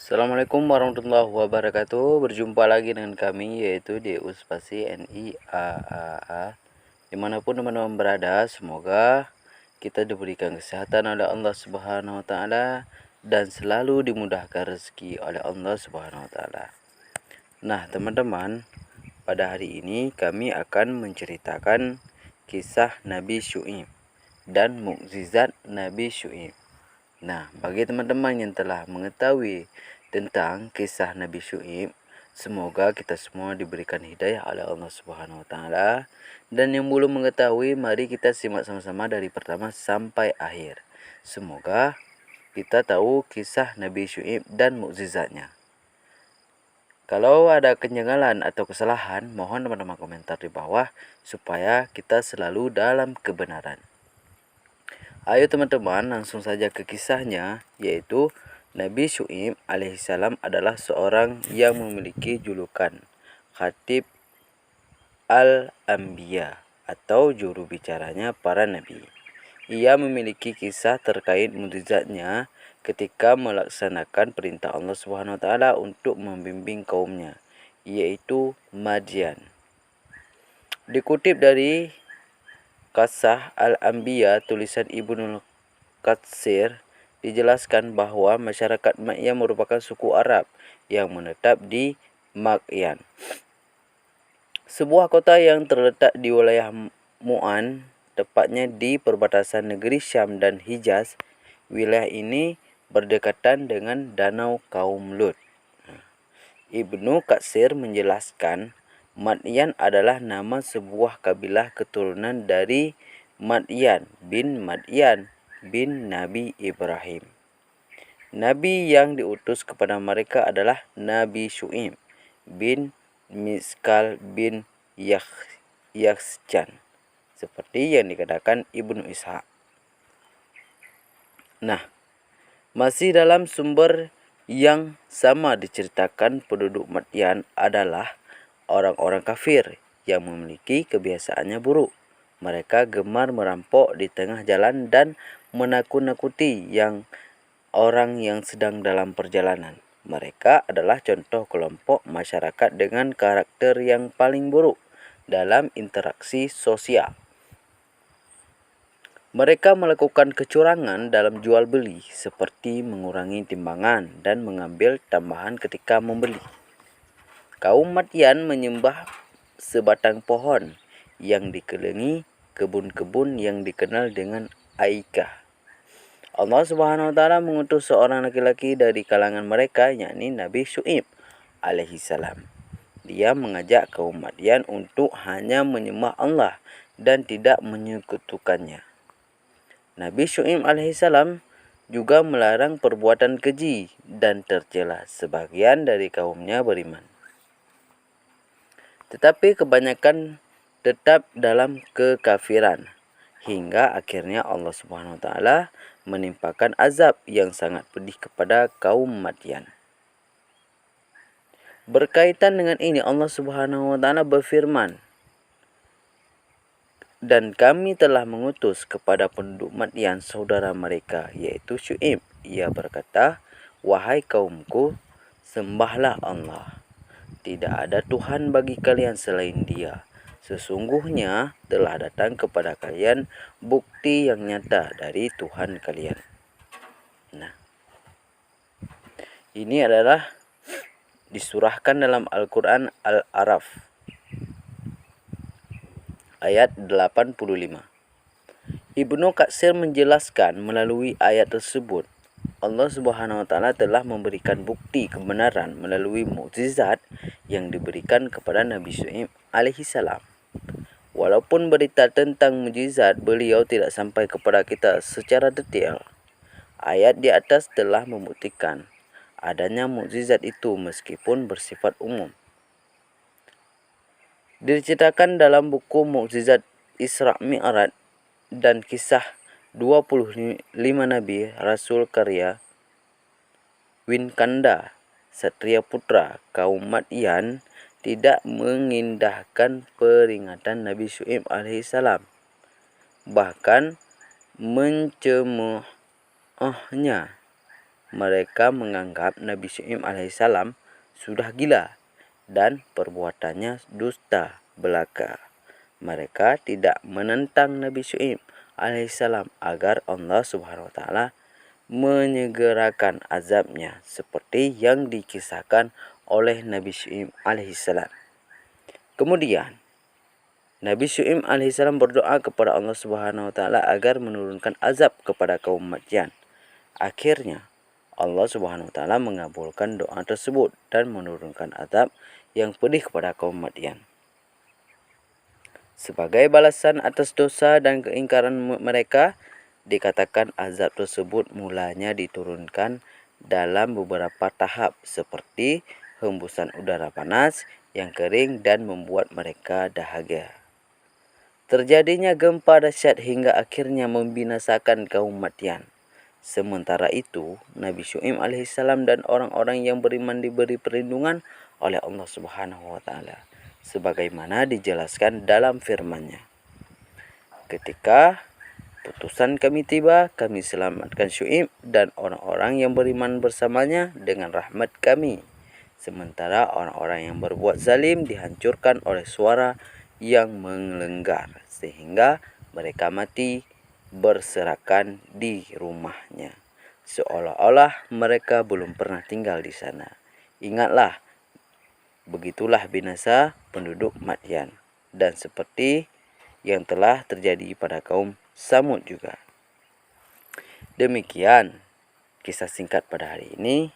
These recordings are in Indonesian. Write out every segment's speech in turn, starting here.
Assalamualaikum warahmatullahi wabarakatuh. Berjumpa lagi dengan kami yaitu di Uspasi NIAAA. Dimanapun teman-teman berada, semoga kita diberikan kesehatan oleh Allah Subhanahu wa taala dan selalu dimudahkan rezeki oleh Allah Subhanahu wa taala. Nah, teman-teman, pada hari ini kami akan menceritakan kisah Nabi Syuaib dan mukjizat Nabi Syuaib. Nah, bagi teman-teman yang telah mengetahui tentang kisah Nabi Syuaib, semoga kita semua diberikan hidayah oleh Allah Subhanahu wa taala. Dan yang belum mengetahui, mari kita simak sama-sama dari pertama sampai akhir. Semoga kita tahu kisah Nabi Syuaib dan mukjizatnya. Kalau ada kejanggalan atau kesalahan, mohon teman-teman komentar di bawah supaya kita selalu dalam kebenaran. Ayo teman-teman, langsung saja ke kisahnya, yaitu Nabi Syuaib alaihissalam adalah seorang yang memiliki julukan Khatib Al-Anbiya atau juru bicaranya para nabi. Ia memiliki kisah terkait mukjizatnya ketika melaksanakan perintah Allah Subhanahu wa taala untuk membimbing kaumnya, yaitu Madian. Dikutip dari Qasas Al-Anbiya tulisan Ibnu Katsir, dijelaskan bahwa masyarakat Madyan merupakan suku Arab yang menetap di Madyan, sebuah kota yang terletak di wilayah Mu'an, tepatnya di perbatasan negeri Syam dan Hijaz. Wilayah ini berdekatan dengan danau kaum Lut. Ibnu Katsir menjelaskan, Madyan adalah nama sebuah kabilah keturunan dari Madyan bin Nabi Ibrahim. Nabi yang diutus kepada mereka adalah Nabi Syuaib bin Miskal bin Yakhshan, seperti yang dikatakan Ibnu Ishaq. Nah, masih dalam sumber yang sama diceritakan penduduk Madyan adalah orang-orang kafir yang memiliki kebiasaannya buruk. Mereka gemar merampok di tengah jalan dan menakut-nakuti orang yang sedang dalam perjalanan. Mereka adalah contoh kelompok masyarakat dengan karakter yang paling buruk dalam interaksi sosial. Mereka melakukan kecurangan dalam jual beli, seperti mengurangi timbangan dan mengambil tambahan ketika membeli. Kaum Madyan menyembah sebatang pohon yang dikelilingi kebun-kebun yang dikenal dengan Aikah. Allah Subhanahu wa taala mengutus seorang laki-laki dari kalangan mereka, yakni Nabi Syuaib alaihissalam. Dia mengajak kaum Madyan untuk hanya menyembah Allah dan tidak menyekutukannya. Nabi Syuaib alaihissalam juga melarang perbuatan keji dan tercela sebagian dari kaumnya beriman. Tetapi kebanyakan tetap dalam kekafiran, hingga akhirnya Allah Subhanahu wa taala menimpakan azab yang sangat pedih kepada kaum Madyan. Berkaitan dengan ini, Allah Subhanahu wa taala berfirman, dan kami telah mengutus kepada penduduk Madyan saudara mereka, yaitu Syuaib. Ia berkata, wahai kaumku, sembahlah Allah. Tidak ada Tuhan bagi kalian selain Dia. Sesungguhnya telah datang kepada kalian bukti yang nyata dari Tuhan kalian. Nah, ini adalah disurahkan dalam Al-Quran Al-A'raf ayat 85. Ibnu Katsir menjelaskan melalui ayat tersebut, Allah Subhanahu wa taala telah memberikan bukti kebenaran melalui mukjizat yang diberikan kepada Nabi Syuaib alaihissalam. Walaupun berita tentang mukjizat beliau tidak sampai kepada kita secara detail, ayat di atas telah membuktikan adanya mukjizat itu meskipun bersifat umum. Diceritakan dalam buku Mukjizat Isra Mi'raj dan kisah 25 Nabi Rasul karya Winkanda Satria Putra, kaum Madyan tidak mengindahkan peringatan Nabi Syuaib alaihissalam, bahkan mencemoohnya. mereka menganggap Nabi Syuaib alaihissalam sudah gila dan perbuatannya dusta belaka. Mereka tidak menentang Nabi Syuaib alaihissalam agar Allah Subhanahu wa taala menyegerakan azabnya seperti yang dikisahkan oleh Nabi Syuaib alaihissalam. Kemudian Nabi Syuaib alaihissalam berdoa kepada Allah Subhanahu wa taala agar menurunkan azab kepada kaum Madian. Akhirnya Allah Subhanahu wa taala mengabulkan doa tersebut dan menurunkan azab yang pedih kepada kaum Madian. Sebagai balasan atas dosa dan keingkaran mereka, dikatakan azab tersebut mulanya diturunkan dalam beberapa tahap seperti hembusan udara panas yang kering dan membuat mereka dahaga. Terjadinya gempa dahsyat hingga akhirnya membinasakan kaum Madian. Sementara itu, Nabi Syuaib alaihissalam dan orang-orang yang beriman diberi perlindungan oleh Allah Subhanahu wa taala, sebagaimana dijelaskan dalam firman-Nya. Ketika putusan kami tiba, kami selamatkan Syuaib dan orang-orang yang beriman bersamanya dengan rahmat kami. Sementara orang-orang yang berbuat zalim dihancurkan oleh suara yang melenggar sehingga mereka mati berserakan di rumahnya, seolah-olah mereka belum pernah tinggal di sana. Ingatlah, begitulah binasa penduduk Madian, dan seperti yang telah terjadi pada kaum Samud juga. Demikian kisah singkat pada hari ini.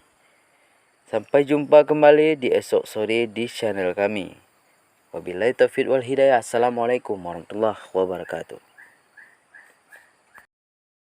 Sampai jumpa kembali di esok sore di channel kami. Wabillahi taufiq wal hidayah. Assalamualaikum warahmatullahi wabarakatuh.